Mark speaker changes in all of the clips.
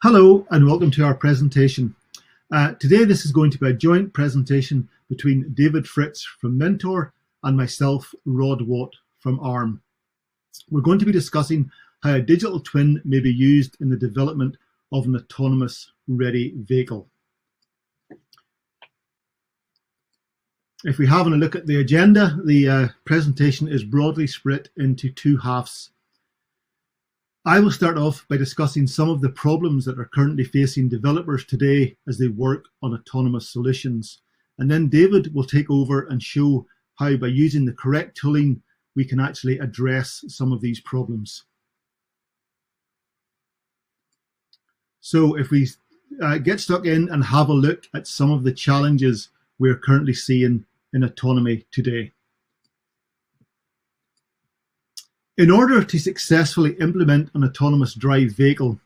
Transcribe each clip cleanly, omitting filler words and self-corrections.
Speaker 1: Hello and welcome to our presentation. Today this is going to be a joint presentation between David Fritz from Mentor and myself, Rod Watt from Arm. We're going to be discussing how a digital twin may be used in the development of an autonomous ready vehicle. If we have a look at the agenda, the presentation is broadly split into two halves. I will start off by discussing some of the problems that are currently facing developers today as they work on autonomous solutions. And then David will take over and show how by using the correct tooling, we can actually address some of these problems. So if we get stuck in and have a look at some of the challenges we're currently seeing in autonomy today. In order to successfully implement an autonomous drive vehicle,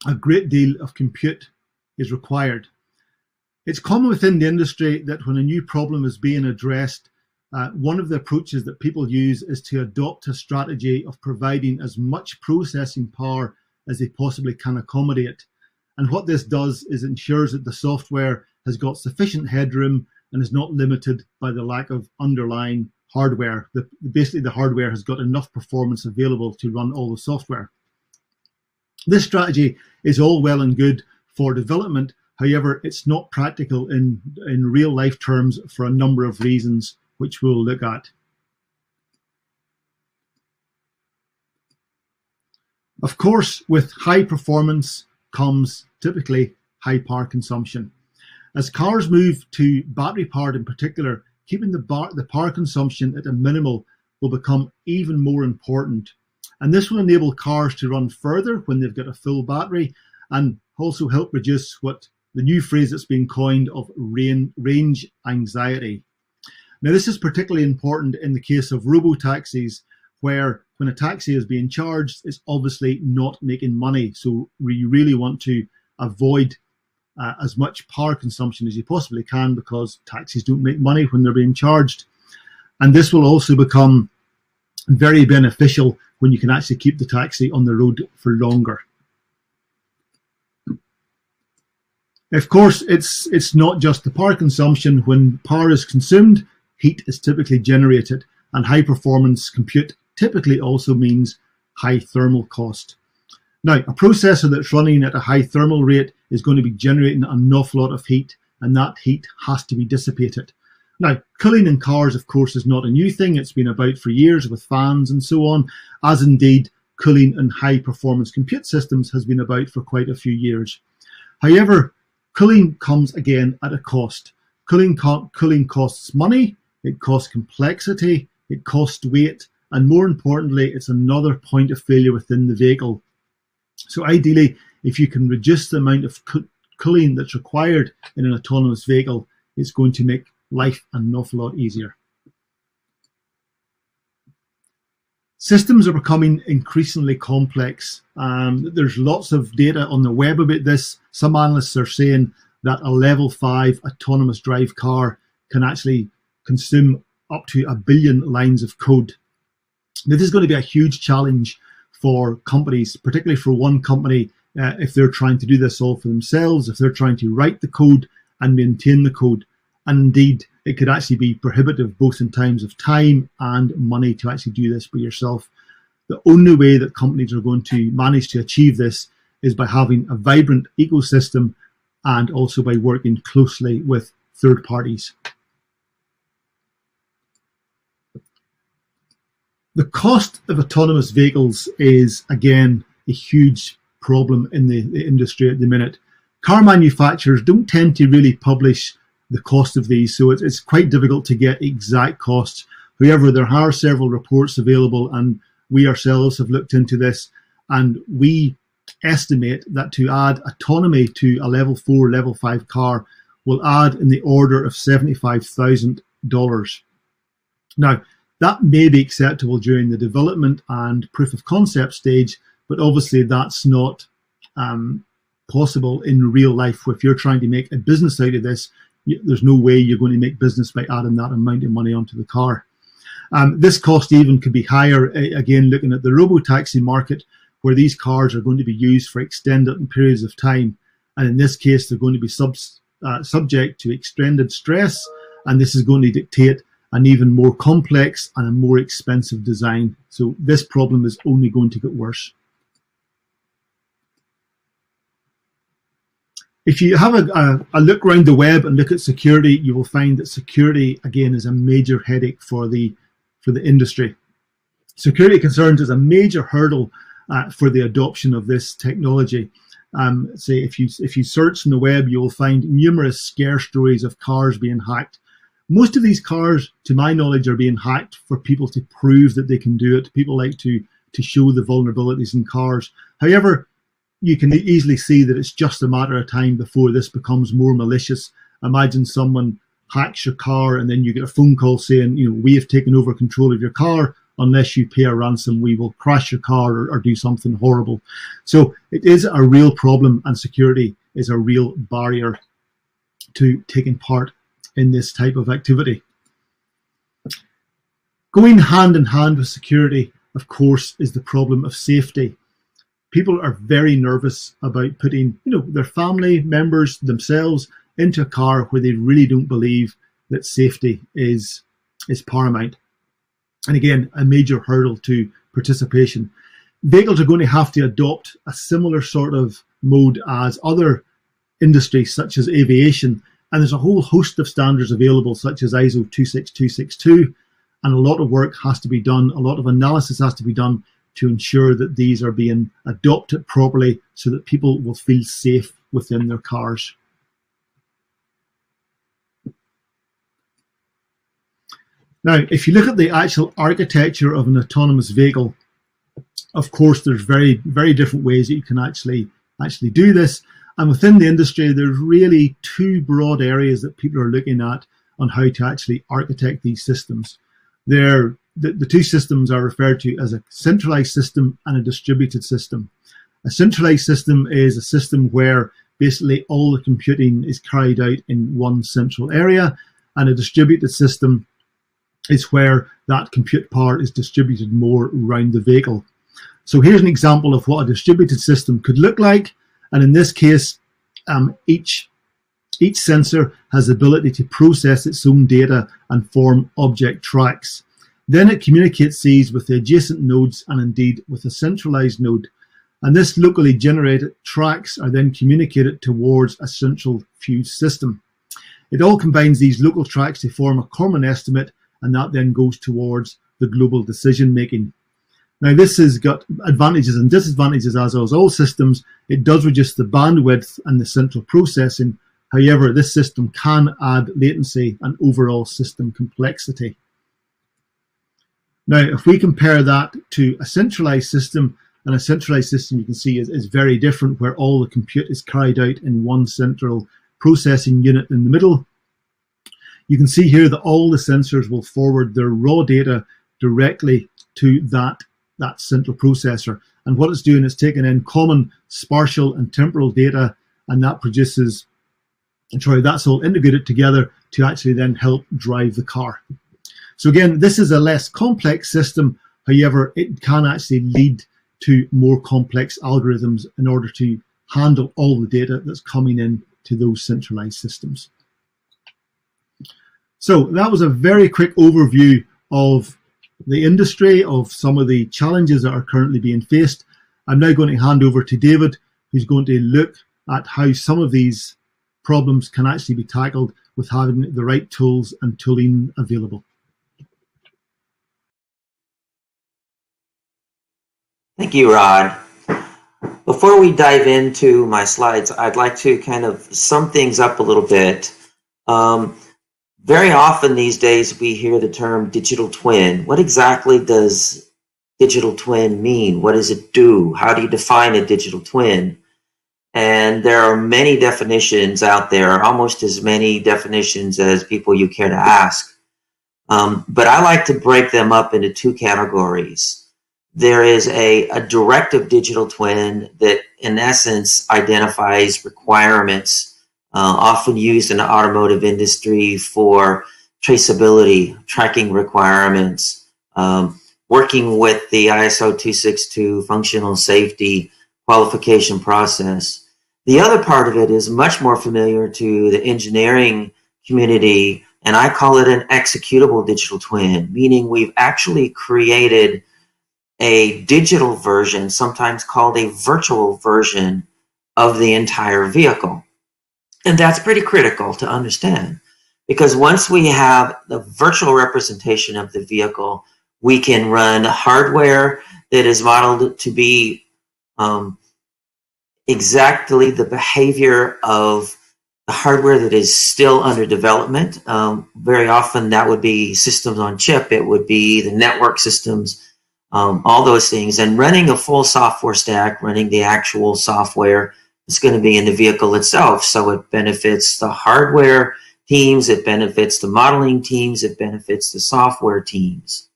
Speaker 1: a great deal of compute is required. It's common within the industry that when a new problem is being addressed, one of the approaches that people use is to adopt a strategy of providing as much processing power as they possibly can accommodate. And what this does is ensures that the software has got sufficient headroom and is not limited by the lack of underlying hardware. Basically, the hardware has got enough performance available to run all the software. This strategy is all well and good for development. However, it's not practical in real life terms for a number of reasons, which we'll look at. Of course, with high performance comes typically high power consumption. As cars move to battery powered in particular, keeping the power consumption at a minimal will become even more important. And this will enable cars to run further when they've got a full battery and also help reduce what the new phrase that's been coined of range anxiety. Now, this is particularly important in the case of robo-taxis, where when a taxi is being charged, it's obviously not making money. So we really want to avoid as much power consumption as you possibly can, because taxis don't make money when they're being charged. And this will also become very beneficial when you can actually keep the taxi on the road for longer. Of course, it's not just the power consumption. When power is consumed, heat is typically generated, and high performance compute typically also means high thermal cost. Now, a processor that's running at a high thermal rate is going to be generating an awful lot of heat, and that heat has to be dissipated. Now, cooling in cars, of course, is not a new thing. It's been about for years with fans and so on, as indeed cooling in high-performance compute systems has been about for quite a few years. However, cooling comes again at a cost. Cooling costs money, it costs complexity, it costs weight, and more importantly, it's another point of failure within the vehicle. So ideally, if you can reduce the amount of cooling that's required in an autonomous vehicle, it's going to make life an awful lot easier. Systems are becoming increasingly complex. There's lots of data on the web about this. Some analysts are saying that a level 5 autonomous drive car can actually consume up to 1 billion lines of code. Now, this is going to be a huge challenge for companies, particularly for one company, if they're trying to do this all for themselves, if they're trying to write the code and maintain the code. And indeed, it could actually be prohibitive both in terms of time and money to actually do this by yourself. The only way that companies are going to manage to achieve this is by having a vibrant ecosystem and also by working closely with third parties. The cost of autonomous vehicles is, again, a huge problem in the industry at the minute. Car manufacturers don't tend to really publish the cost of these, so it's quite difficult to get exact costs. However, there are several reports available, and we ourselves have looked into this, and we estimate that to add autonomy to a level 4, level 5 car will add in the order of $75,000. Now, that may be acceptable during the development and proof of concept stage, but obviously that's not possible in real life. If you're trying to make a business out of this, there's no way you're going to make business by adding that amount of money onto the car. This cost even could be higher, again, looking at the robo-taxi market, where these cars are going to be used for extended periods of time. And in this case, they're going to be subject to extended stress, and this is going to dictate an even more complex and a more expensive design. So this problem is only going to get worse. If you have a look around the web and look at security, you will find that security, again, is a major headache for the industry. Security concerns is a major hurdle for the adoption of this technology. Say if you search on the web, you will find numerous scare stories of cars being hacked. Most of these cars, to my knowledge, are being hacked for people to prove that they can do it. People like to show the vulnerabilities in cars. However, you can easily see that it's just a matter of time before this becomes more malicious. Imagine someone hacks your car and then you get a phone call saying, you know, we have taken over control of your car. Unless you pay a ransom, we will crash your car or do something horrible. So it is a real problem, and security is a real barrier to taking part in this type of activity. Going hand in hand with security, of course, is the problem of safety. People are very nervous about putting, you know, their family members themselves into a car where they really don't believe that safety is paramount. And again, a major hurdle to participation. Vehicles are going to have to adopt a similar sort of mode as other industries, such as aviation. And there's a whole host of standards available, such as ISO 26262. And a lot of work has to be done, a lot of analysis has to be done to ensure that these are being adopted properly so that people will feel safe within their cars. Now, if you look at the actual architecture of an autonomous vehicle, of course, there's very, very different ways that you can actually do this. And within the industry, there's really two broad areas that people are looking at on how to actually architect these systems. The two systems are referred to as a centralized system and a distributed system. A centralized system is a system where basically all the computing is carried out in one central area, and a distributed system is where that compute power is distributed more around the vehicle. So here's an example of what a distributed system could look like. And in this case, each sensor has the ability to process its own data and form object tracks. Then it communicates these with the adjacent nodes and indeed with a centralized node. And this locally generated tracks are then communicated towards a central fused system. It all combines these local tracks to form a common estimate, and that then goes towards the global decision making. Now, this has got advantages and disadvantages, as with all systems. It does reduce the bandwidth and the central processing. However, this system can add latency and overall system complexity. Now, if we compare that to a centralized system, and a centralized system you can see is very different, where all the compute is carried out in one central processing unit in the middle. You can see here that all the sensors will forward their raw data directly to that central processor. And what it's doing is taking in common spatial and temporal data, and that produces, that's all integrated together to actually then help drive the car. So again, this is a less complex system. However, it can actually lead to more complex algorithms in order to handle all the data that's coming in to those centralized systems. So that was a very quick overview of the industry, of some of the challenges that are currently being faced. I'm now going to hand over to David, who's going to look at how some of these problems can actually be tackled with having the right tools and tooling available.
Speaker 2: Thank you, Rod. Before we dive into my slides, I'd like to kind of sum things up a little bit. Very often these days we hear the term digital twin. What exactly does digital twin mean? What does it do? How do you define a digital twin? And there are many definitions out there, almost as many definitions as people you care to ask. But I like to break them up into two categories. There is a directive digital twin that in essence identifies requirements often used in the automotive industry for traceability, tracking requirements, working with the ISO 262 functional safety qualification process. The other part of it is much more familiar to the engineering community, and I call it an executable digital twin, meaning we've actually created a digital version, sometimes called a virtual version, of the entire vehicle. And that's pretty critical to understand, because once we have the virtual representation of the vehicle, we can run hardware that is modeled to be exactly the behavior of the hardware that is still under development. Very often that would be systems on chip, it would be the network systems, all those things. And running a full software stack, running the actual software, is going to be in the vehicle itself. So it benefits the hardware teams, it benefits the modeling teams, it benefits the software teams.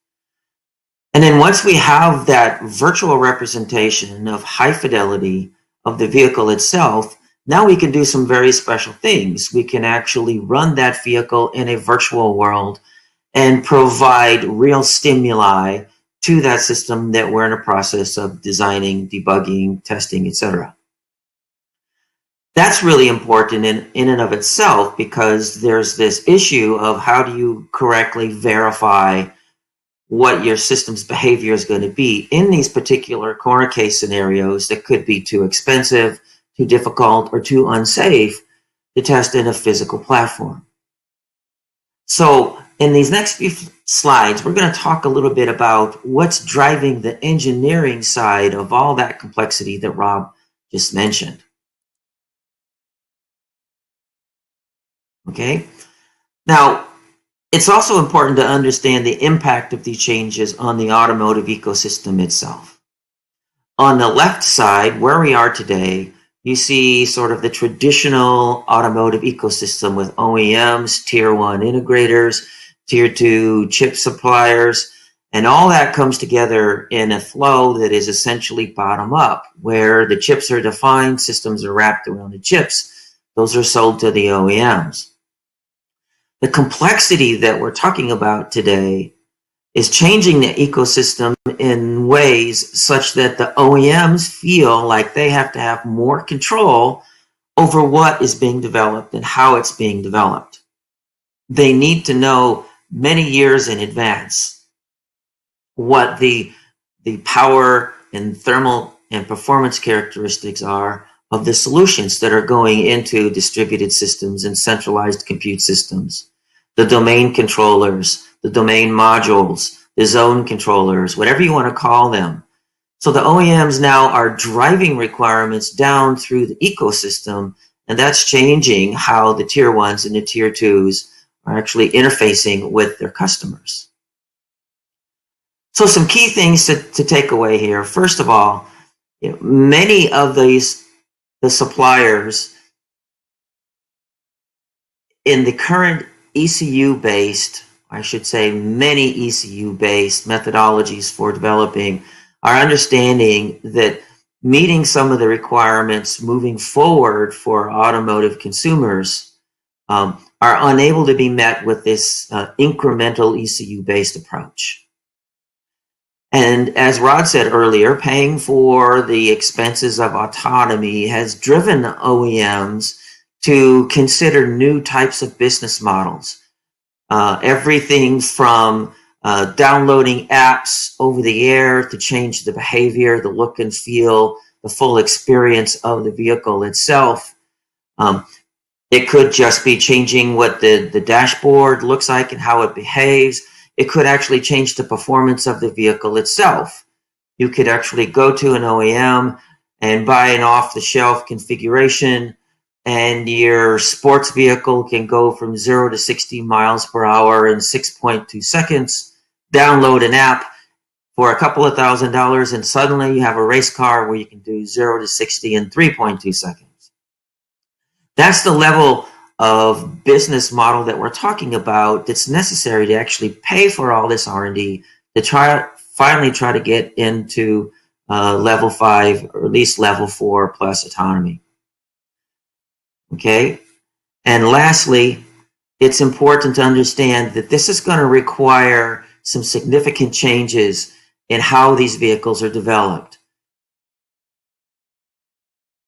Speaker 2: And then once we have that virtual representation of high fidelity of the vehicle itself, now we can do some very special things. We can actually run that vehicle in a virtual world and provide real stimuli to that system that we're in a process of designing, debugging, testing, etc. That's really important in and of itself, because there's this issue of how do you correctly verify what your system's behavior is going to be in these particular corner case scenarios that could be too expensive, too difficult, or too unsafe to test in a physical platform. So in these next few slides, we're going to talk a little bit about what's driving the engineering side of all that complexity that Rob just mentioned. Okay, now it's also important to understand the impact of these changes on the automotive ecosystem itself. On the left side, where we are today, you see sort of the traditional automotive ecosystem with OEMs, tier 1 integrators, tier 2 chip suppliers, and all that comes together in a flow that is essentially bottom up, where the chips are defined, systems are wrapped around the chips, those are sold to the OEMs. The complexity that we're talking about today is changing the ecosystem in ways such that the OEMs feel like they have to have more control over what is being developed and how it's being developed. They need to know many years in advance what the power and thermal and performance characteristics are of the solutions that are going into distributed systems and centralized compute systems. The domain controllers, the domain modules, the zone controllers, whatever you want to call them. So the OEMs now are driving requirements down through the ecosystem, and that's changing how the tier 1s and the tier 2s are actually interfacing with their customers. So some key things to take away here. First of all, many of the suppliers in the current ECU-based, I should say many ECU-based methodologies for developing, are understanding that meeting some of the requirements moving forward for automotive consumers are unable to be met with this incremental ECU-based approach. And as Rod said earlier, paying for the expenses of autonomy has driven OEMs to consider new types of business models. Everything from downloading apps over the air to change the behavior, the look and feel, the full experience of the vehicle itself. It could just be changing what the dashboard looks like and how it behaves. It could actually change the performance of the vehicle itself. You could actually go to an OEM and buy an off-the-shelf configuration, and your sports vehicle can go from 0 to 60 miles per hour in 6.2 seconds, download an app for a couple of $1,000s, and suddenly you have a race car where you can do 0 to 60 in 3.2 seconds. That's the level of business model that we're talking about that's necessary to actually pay for all this R&D to finally try to get into level 5 or at least level 4 plus autonomy. Okay, and lastly, it's important to understand that this is going to require some significant changes in how these vehicles are developed.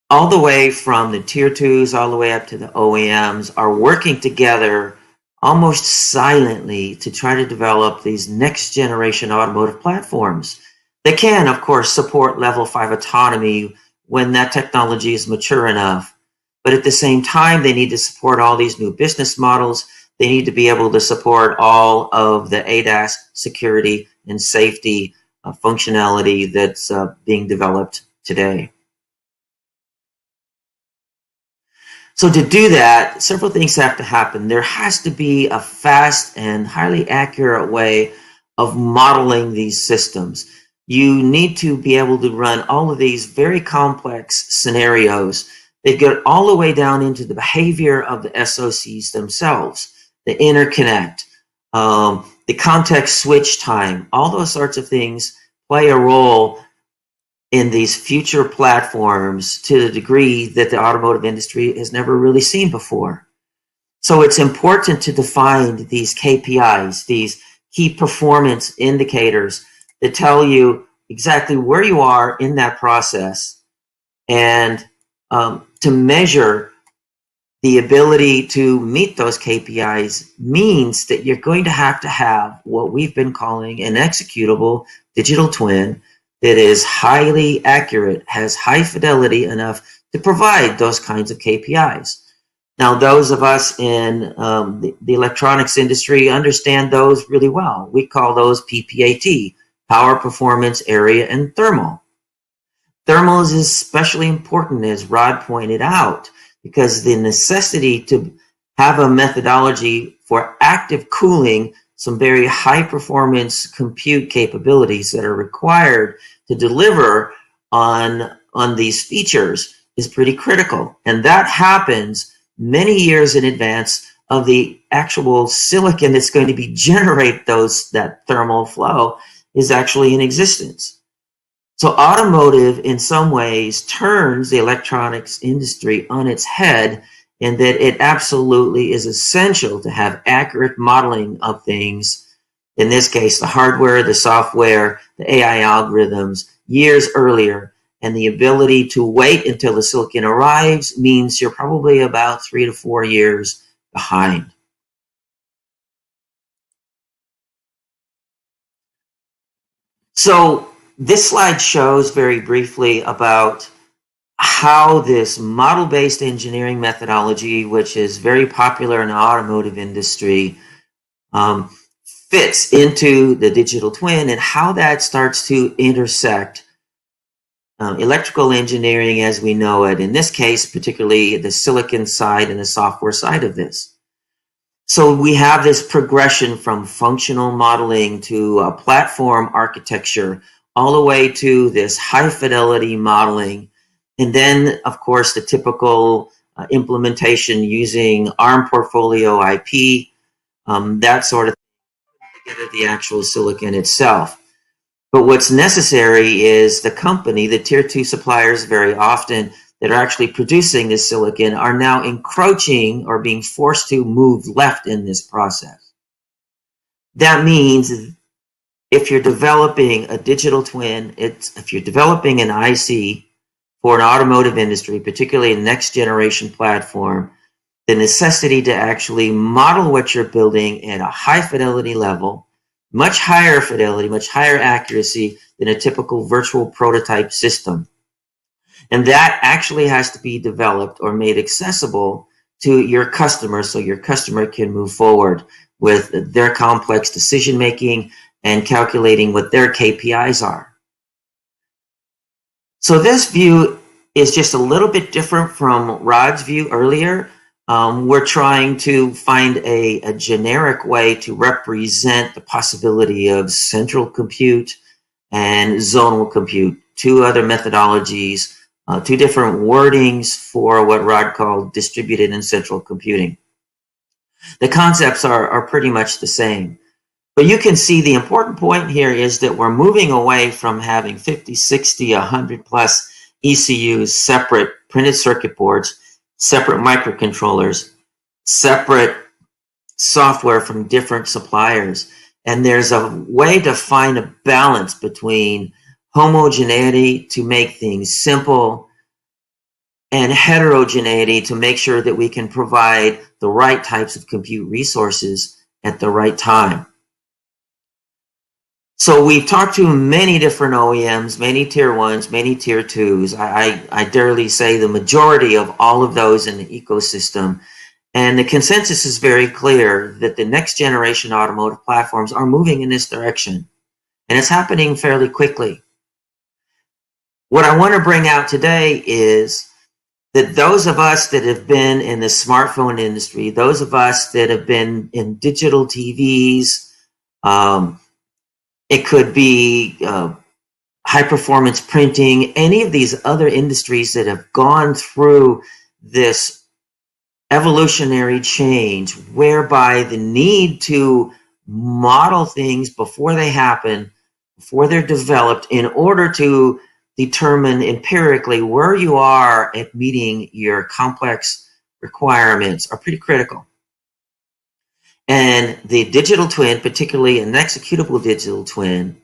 Speaker 2: All the way from the tier 2s all the way up to the OEMs are working together almost silently to try to develop these next generation automotive platforms. They can, of course, support level 5 autonomy when that technology is mature enough. But at the same time, they need to support all these new business models. They need to be able to support all of the ADAS security and safety functionality that's being developed today. So to do that, several things have to happen. There has to be a fast and highly accurate way of modeling these systems. You need to be able to run all of these very complex scenarios that get all the way down into the behavior of the SoCs themselves, the interconnect, the context switch time, all those sorts of things play a role in these future platforms to the degree that the automotive industry has never really seen before. So it's important to define these KPIs, these key performance indicators that tell you exactly where you are in that process, and to measure the ability to meet those KPIs means that you're going to have what we've been calling an executable digital twin that is highly accurate, has high fidelity enough to provide those kinds of KPIs. Now, those of us in the electronics industry understand those really well. We call those PPAT, power, performance, area, and thermal. Thermal is especially important, as Rod pointed out, because the necessity to have a methodology for active cooling some very high performance compute capabilities that are required to deliver on these features is pretty critical. And that happens many years in advance of the actual silicon that's going to be generate that thermal flow is actually in existence. So automotive in some ways turns the electronics industry on its head, in that it absolutely is essential to have accurate modeling of things, in this case, the hardware, the software, the AI algorithms, years earlier. And the ability to wait until the silicon arrives means you're probably about 3 to 4 years behind. So this slide shows very briefly about how this model-based engineering methodology, which is very popular in the automotive industry, fits into the digital twin, and how that starts to intersect electrical engineering as we know it, in this case, particularly the silicon side and the software side of this. So we have this progression from functional modeling to a platform architecture, all the way to this high fidelity modeling. And then, of course, the typical implementation using ARM portfolio IP, that sort of thing, to get at the actual silicon itself. But what's necessary is the company, the tier 2 suppliers very often that are actually producing this silicon, are now encroaching or being forced to move left in this process. That means if you're developing a digital twin, if you're developing an IC for an automotive industry, particularly a next generation platform, the necessity to actually model what you're building at a high fidelity level, much higher fidelity, much higher accuracy than a typical virtual prototype system. And that actually has to be developed or made accessible to your customer, so your customer can move forward with their complex decision making and calculating what their KPIs are. So this view is just a little bit different from Rod's view earlier. We're trying to find a generic way to represent the possibility of central compute and zonal compute, two other methodologies, two different wordings for what Rod called distributed and central computing. The concepts are pretty much the same. But you can see the important point here is that we're moving away from having 50, 60, 100 plus ECUs, separate printed circuit boards, separate microcontrollers, separate software from different suppliers. And there's a way to find a balance between homogeneity to make things simple and heterogeneity to make sure that we can provide the right types of compute resources at the right time. So we've talked to many different OEMs, many tier ones, many tier twos. I dare say the majority of all of those in the ecosystem. And the consensus is very clear that the next generation automotive platforms are moving in this direction. And it's happening fairly quickly. What I want to bring out today is that those of us that have been in the smartphone industry, those of us that have been in digital TVs, it could be high performance printing, any of these other industries that have gone through this evolutionary change whereby the need to model things before they happen, before they're developed, in order to determine empirically where you are at meeting your complex requirements are pretty critical. And the digital twin, particularly an executable digital twin,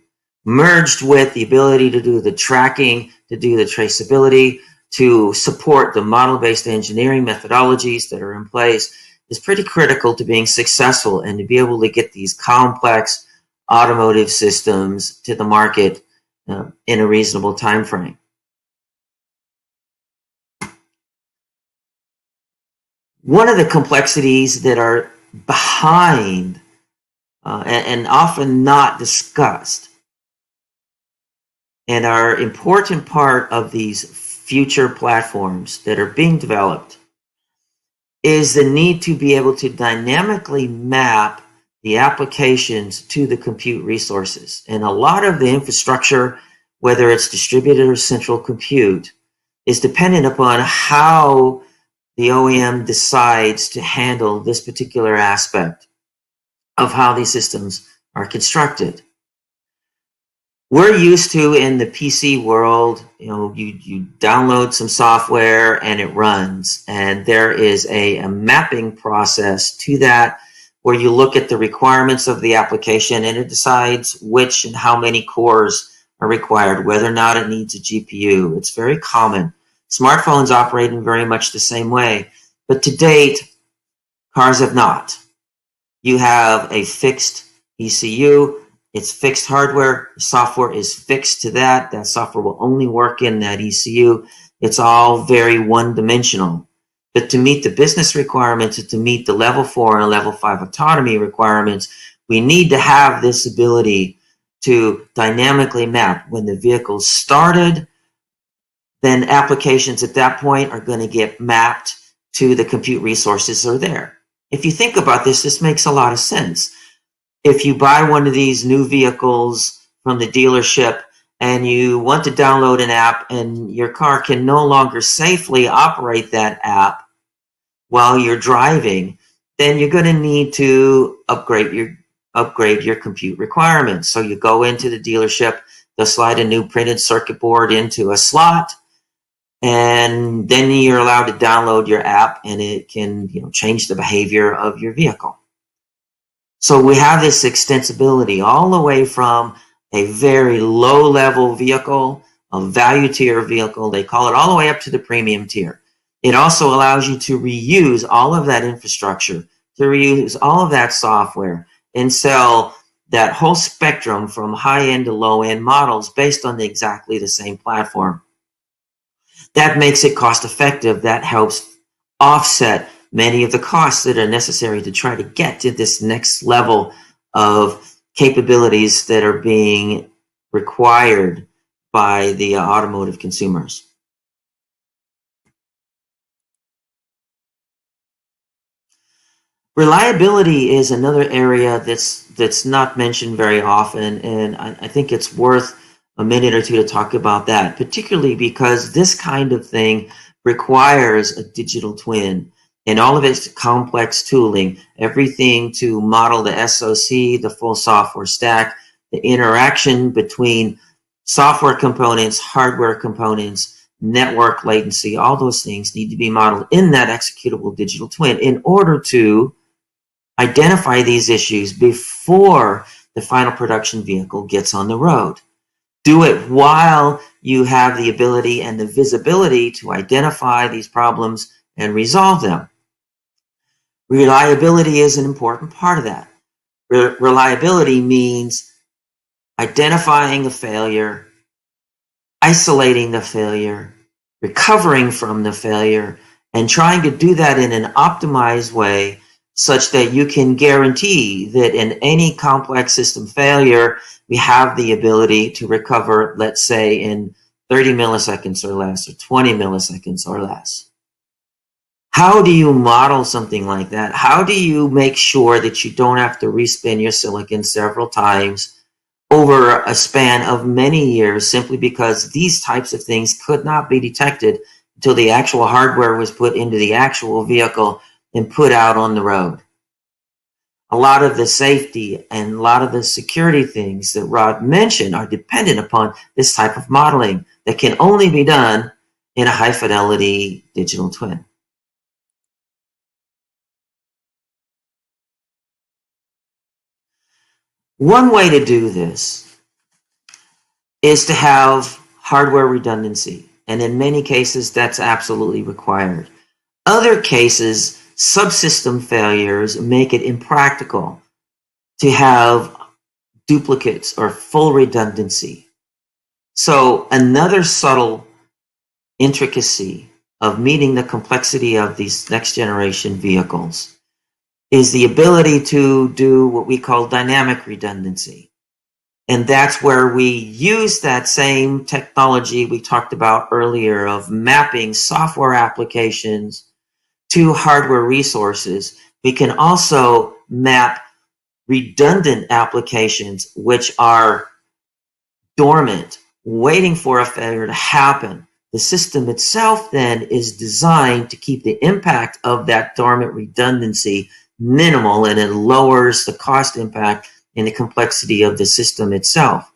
Speaker 2: merged with the ability to do the tracking, to do the traceability, to support the model-based engineering methodologies that are in place, is pretty critical to being successful and to be able to get these complex automotive systems to the market in a reasonable time frame. One of the complexities that are behind and often not discussed and are an important part of these future platforms that are being developed is the need to be able to dynamically map the applications to the compute resources. And a lot of the infrastructure, whether it's distributed or central compute, is dependent upon how the OEM decides to handle this particular aspect of how these systems are constructed. We're used to, in the PC world, you download some software and it runs, and there is a mapping process to that where you look at the requirements of the application and it decides which and how many cores are required, whether or not it needs a GPU. It's very common. Smartphones operate in very much the same way, but to date, cars have not. You have a fixed ECU, it's fixed hardware, software is fixed to that. That software will only work in that ECU. It's all very one-dimensional. But to meet the business requirements and to meet the level 4 and level 5 autonomy requirements, we need to have this ability to dynamically map. When the vehicle's started, then applications at that point are going to get mapped to the compute resources that are there. If you think about this, this makes a lot of sense. If you buy one of these new vehicles from the dealership and you want to download an app and your car can no longer safely operate that app while you're driving, then you're going to need to upgrade your compute requirements. So you go into the dealership, they'll slide a new printed circuit board into a slot, and then you're allowed to download your app and it can change the behavior of your vehicle. So we have this extensibility all the way from a very low-level vehicle, a value tier vehicle, they call it, all the way up to the premium tier. It also allows you to reuse all of that infrastructure, to reuse all of that software, and sell that whole spectrum from high-end to low-end models based on exactly the same platform. That makes it cost-effective. That helps offset many of the costs that are necessary to try to get to this next level of capabilities that are being required by the automotive consumers. Reliability is another area that's not mentioned very often, and I think it's worth a minute or two to talk about that, particularly because this kind of thing requires a digital twin and all of its complex tooling, everything to model the SoC, the full software stack, the interaction between software components, hardware components, network latency, all those things need to be modeled in that executable digital twin in order to identify these issues before the final production vehicle gets on the road. Do it while you have the ability and the visibility to identify these problems and resolve them. Reliability is an important part of that. Reliability means identifying a failure, isolating the failure, recovering from the failure, and trying to do that in an optimized way such that you can guarantee that in any complex system failure, we have the ability to recover, let's say, in 30 milliseconds or less, or 20 milliseconds or less. How do you model something like that? How do you make sure that you don't have to respin your silicon several times over a span of many years simply because these types of things could not be detected until the actual hardware was put into the actual vehicle and put out on the road? A lot of the safety and a lot of the security things that Rod mentioned are dependent upon this type of modeling that can only be done in a high-fidelity digital twin. One way to do this is to have hardware redundancy, and in many cases that's absolutely required. Other cases, subsystem failures make it impractical to have duplicates or full redundancy. So another subtle intricacy of meeting the complexity of these next generation vehicles is the ability to do what we call dynamic redundancy. And that's where we use that same technology we talked about earlier of mapping software applications to hardware resources. We can also map redundant applications which are dormant, waiting for a failure to happen. The system itself then is designed to keep the impact of that dormant redundancy minimal, and it lowers the cost impact and the complexity of the system itself.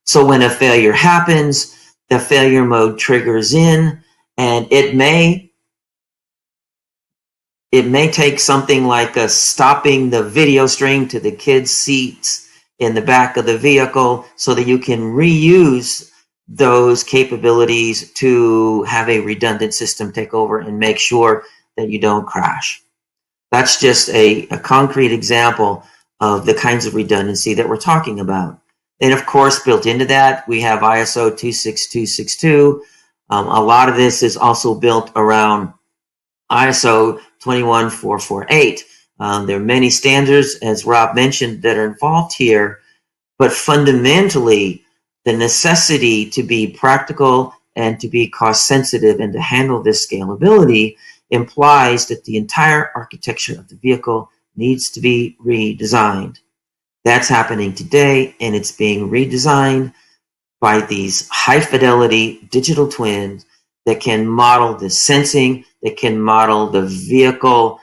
Speaker 2: So when a failure happens, the failure mode triggers in, and it may take something like stopping the video stream to the kids' seats in the back of the vehicle so that you can reuse those capabilities to have a redundant system take over and make sure that you don't crash. That's just a concrete example of the kinds of redundancy that we're talking about. And of course, built into that, we have ISO 26262. A lot of this is also built around ISO 21448. There are many standards, as Rob mentioned, that are involved here, but fundamentally, the necessity to be practical and to be cost sensitive and to handle this scalability implies that the entire architecture of the vehicle needs to be redesigned. That's happening today, and it's being redesigned by these high-fidelity digital twins that can model the sensing, that can model the vehicle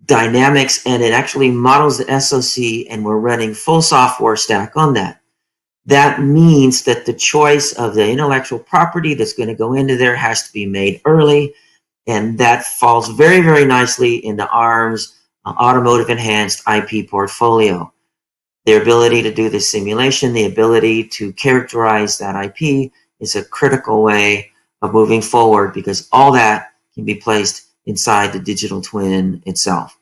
Speaker 2: dynamics, and it actually models the SoC, and we're running full software stack on that. That means that the choice of the intellectual property that's going to go into there has to be made early, and that falls very, very nicely into ARM's automotive enhanced IP portfolio. Their ability to do the simulation, the ability to characterize that IP is a critical way of moving forward because all that can be placed inside the digital twin itself.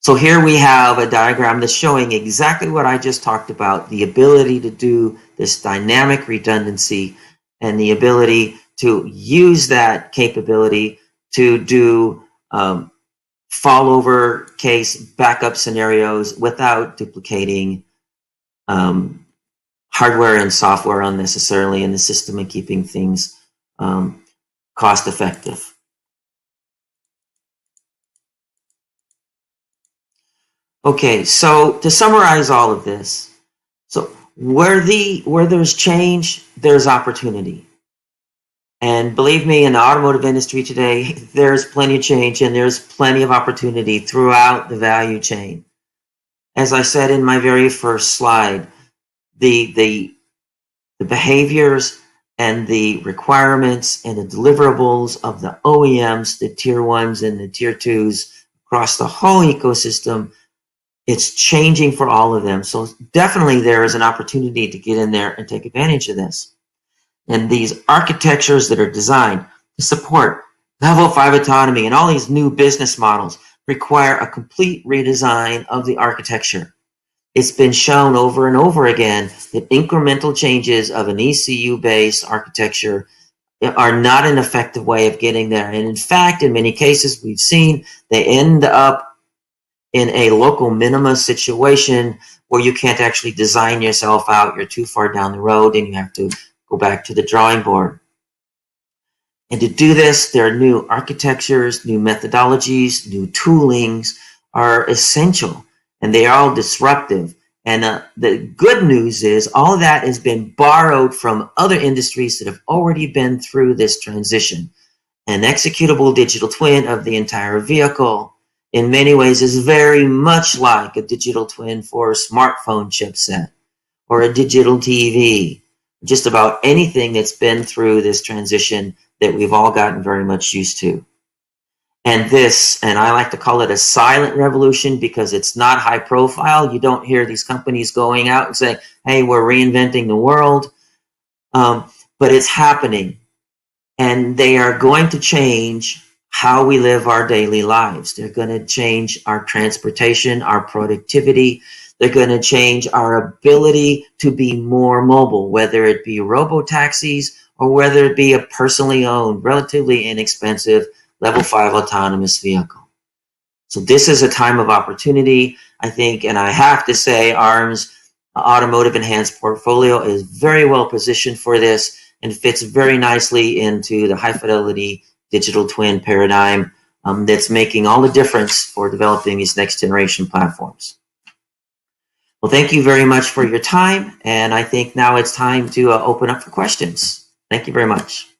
Speaker 2: So here we have a diagram that's showing exactly what I just talked about, the ability to do this dynamic redundancy and the ability to use that capability to do fallover case backup scenarios without duplicating hardware and software unnecessarily in the system and keeping things cost effective. Okay, so to summarize all of this, so where there's change, there's opportunity. And believe me, in the automotive industry today, there's plenty of change and there's plenty of opportunity throughout the value chain. As I said in my very first slide, the behaviors and the requirements and the deliverables of the OEMs, the tier 1s and the tier 2s across the whole ecosystem It's changing for all of them. So definitely there is an opportunity to get in there and take advantage of this. And these architectures that are designed to support level 5 autonomy and all these new business models require a complete redesign of the architecture. It's been shown over and over again that incremental changes of an ECU-based architecture are not an effective way of getting there. And in fact, in many cases, we've seen they end up in a local minima situation where you can't actually design yourself out. You're too far down the road and you have to go back to the drawing board. And to do this, there are new architectures, new methodologies, new toolings are essential, and they are all disruptive. And the good news is all of that has been borrowed from other industries that have already been through this transition. An executable digital twin of the entire vehicle, in many ways, is very much like a digital twin for a smartphone chipset or a digital TV. Just about anything that's been through this transition that we've all gotten very much used to. And this, and I like to call it a silent revolution because it's not high profile. You don't hear these companies going out and saying, hey, we're reinventing the world. But it's happening. And they are going to change how we live our daily lives. They're going to change our transportation, our productivity. They're going to change our ability to be more mobile, whether it be robo-taxis or whether it be a personally owned, relatively inexpensive level 5 autonomous vehicle. So this is a time of opportunity, I think, and I have to say ARM's automotive enhanced portfolio is very well positioned for this and fits very nicely into the high fidelity digital twin paradigm that's making all the difference for developing these next generation platforms. Well, thank you very much for your time, and I think now it's time to open up for questions. Thank you very much.